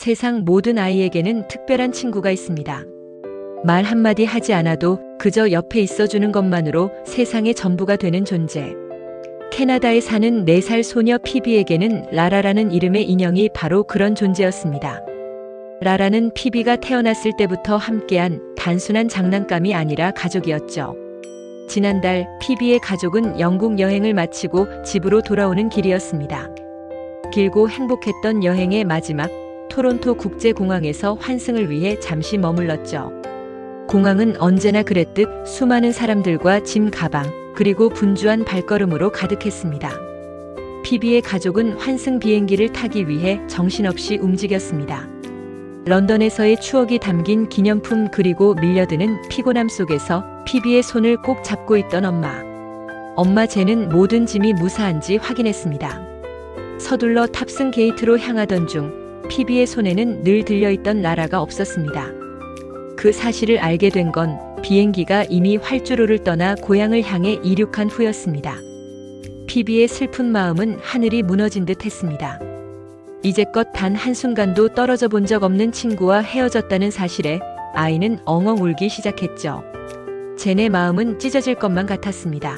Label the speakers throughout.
Speaker 1: 세상 모든 아이에게는 특별한 친구가 있습니다. 말 한마디 하지 않아도 그저 옆에 있어주는 것만으로 세상의 전부가 되는 존재. 캐나다에 사는 4살 소녀 피비에게는 라라라는 이름의 인형이 바로 그런 존재였습니다. 라라는 피비가 태어났을 때부터 함께한 단순한 장난감이 아니라 가족이었죠. 지난달 피비의 가족은 영국 여행을 마치고 집으로 돌아오는 길이었습니다. 길고 행복했던 여행의 마지막, 토론토 국제공항에서 환승을 위해 잠시 머물렀죠. 공항은 언제나 그랬듯 수많은 사람들과 짐 가방, 그리고 분주한 발걸음으로 가득했습니다. 피비의 가족은 환승 비행기를 타기 위해 정신없이 움직였습니다. 런던에서의 추억이 담긴 기념품 그리고 밀려드는 피곤함 속에서 피비의 손을 꼭 잡고 있던 엄마 제는 모든 짐이 무사한지 확인했습니다. 서둘러 탑승 게이트로 향하던 중 피비의 손에는 늘 들려있던 라라가 없었습니다. 그 사실을 알게 된 건 비행기가 이미 활주로를 떠나 고향을 향해 이륙한 후였습니다. 피비의 슬픈 마음은 하늘이 무너진 듯 했습니다. 이제껏 단 한순간도 떨어져 본 적 없는 친구와 헤어졌다는 사실에 아이는 엉엉 울기 시작했죠. 젠의 마음은 찢어질 것만 같았습니다.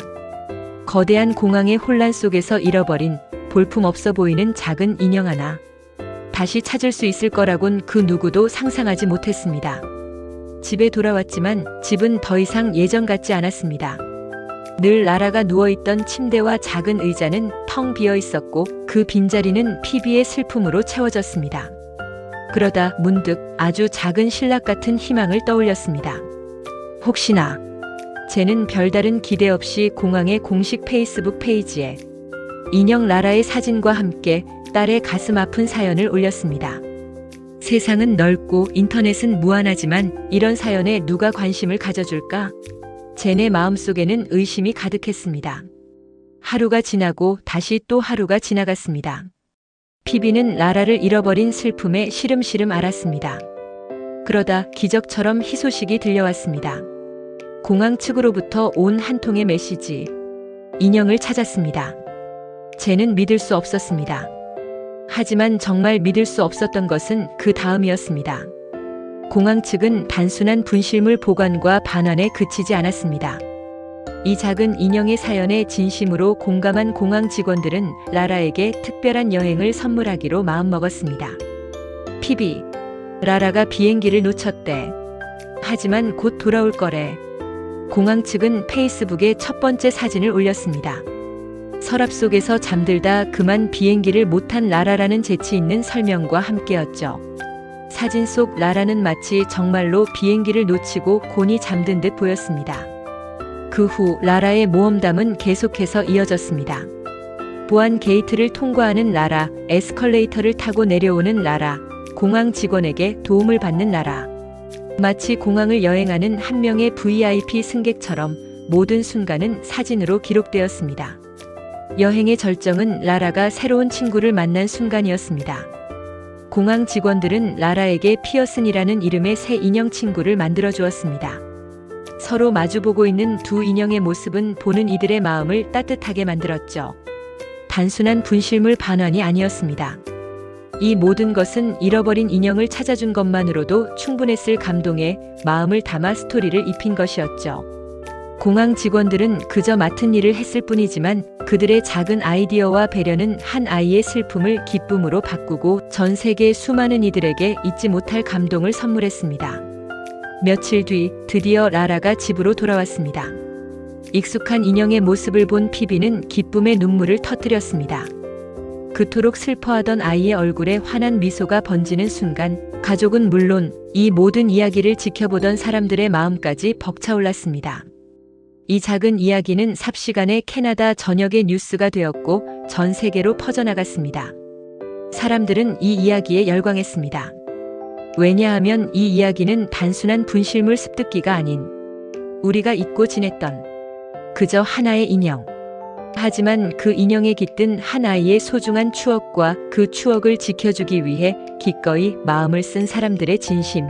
Speaker 1: 거대한 공항의 혼란 속에서 잃어버린 볼품없어 보이는 작은 인형 하나. 다시 찾을 수 있을 거라곤 그 누구도 상상하지 못했습니다. 집에 돌아왔지만 집은 더 이상 예전 같지 않았습니다. 늘 라라가 누워있던 침대와 작은 의자는 텅 비어 있었고 그 빈자리는 피비의 슬픔으로 채워졌습니다. 그러다 문득 아주 작은 신락 같은 희망을 떠올렸습니다. 혹시나 젠은 별다른 기대 없이 공항의 공식 페이스북 페이지에 인형 라라의 사진과 함께 딸의 가슴 아픈 사연을 올렸습니다. 세상은 넓고 인터넷은 무한하지만 이런 사연에 누가 관심을 가져줄까? 젠의 마음속에는 의심이 가득했습니다. 하루가 지나고 다시 또 하루가 지나갔습니다. 피비는 라라를 잃어버린 슬픔에 시름시름 앓았습니다. 그러다 기적처럼 희소식이 들려왔습니다. 공항 측으로부터 온 한 통의 메시지. 인형을 찾았습니다. 젠은 믿을 수 없었습니다. 하지만 정말 믿을 수 없었던 것은 그 다음이었습니다. 공항 측은 단순한 분실물 보관과 반환에 그치지 않았습니다. 이 작은 인형의 사연에 진심으로 공감한 공항 직원들은 라라에게 특별한 여행을 선물하기로 마음먹었습니다. 피비, 라라가 비행기를 놓쳤대. 하지만 곧 돌아올 거래. 공항 측은 페이스북에 첫 번째 사진을 올렸습니다. 서랍 속에서 잠들다 그만 비행기를 못 탄 라라라는 재치 있는 설명과 함께였죠. 사진 속 라라는 마치 정말로 비행기를 놓치고 곤히 잠든 듯 보였습니다. 그 후 라라의 모험담은 계속해서 이어졌습니다. 보안 게이트를 통과하는 라라, 에스컬레이터를 타고 내려오는 라라, 공항 직원에게 도움을 받는 라라. 마치 공항을 여행하는 한 명의 VIP 승객처럼 모든 순간은 사진으로 기록되었습니다. 여행의 절정은 라라가 새로운 친구를 만난 순간이었습니다. 공항 직원들은 라라에게 피어슨이라는 이름의 새 인형 친구를 만들어 주었습니다. 서로 마주보고 있는 두 인형의 모습은 보는 이들의 마음을 따뜻하게 만들었죠. 단순한 분실물 반환이 아니었습니다. 이 모든 것은 잃어버린 인형을 찾아준 것만으로도 충분했을 감동에 마음을 담아 스토리를 입힌 것이었죠. 공항 직원들은 그저 맡은 일을 했을 뿐이지만 그들의 작은 아이디어와 배려는 한 아이의 슬픔을 기쁨으로 바꾸고 전 세계 수많은 이들에게 잊지 못할 감동을 선물했습니다. 며칠 뒤 드디어 라라가 집으로 돌아왔습니다. 익숙한 인형의 모습을 본 피비는 기쁨의 눈물을 터뜨렸습니다. 그토록 슬퍼하던 아이의 얼굴에 환한 미소가 번지는 순간 가족은 물론 이 모든 이야기를 지켜보던 사람들의 마음까지 벅차올랐습니다. 이 작은 이야기는 삽시간에 캐나다 전역의 뉴스가 되었고 전 세계로 퍼져나갔습니다. 사람들은 이 이야기에 열광했습니다. 왜냐하면 이 이야기는 단순한 분실물 습득기가 아닌 우리가 잊고 지냈던 그저 하나의 인형. 하지만 그 인형에 깃든 한 아이의 소중한 추억과 그 추억을 지켜주기 위해 기꺼이 마음을 쓴 사람들의 진심.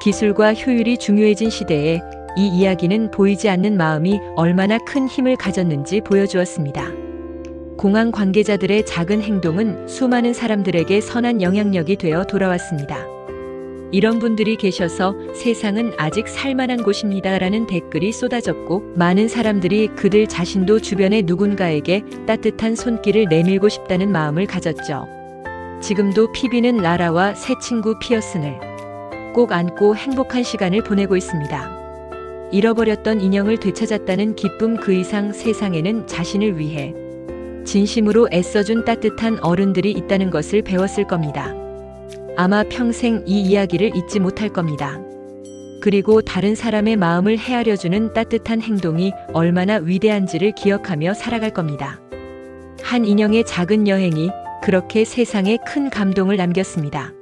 Speaker 1: 기술과 효율이 중요해진 시대에 이 이야기는 보이지 않는 마음이 얼마나 큰 힘을 가졌는지 보여주었습니다. 공항 관계자들의 작은 행동은 수많은 사람들에게 선한 영향력이 되어 돌아왔습니다. 이런 분들이 계셔서 세상은 아직 살만한 곳입니다라는 댓글이 쏟아졌고, 많은 사람들이 그들 자신도 주변의 누군가에게 따뜻한 손길을 내밀고 싶다는 마음을 가졌죠. 지금도 피비는 라라와 새 친구 피어슨을 꼭 안고 행복한 시간을 보내고 있습니다. 잃어버렸던 인형을 되찾았다는 기쁨 그 이상 세상에는 자신을 위해 진심으로 애써준 따뜻한 어른들이 있다는 것을 배웠을 겁니다. 아마 평생 이 이야기를 잊지 못할 겁니다. 그리고 다른 사람의 마음을 헤아려주는 따뜻한 행동이 얼마나 위대한지를 기억하며 살아갈 겁니다. 한 인형의 작은 여행이 그렇게 세상에 큰 감동을 남겼습니다.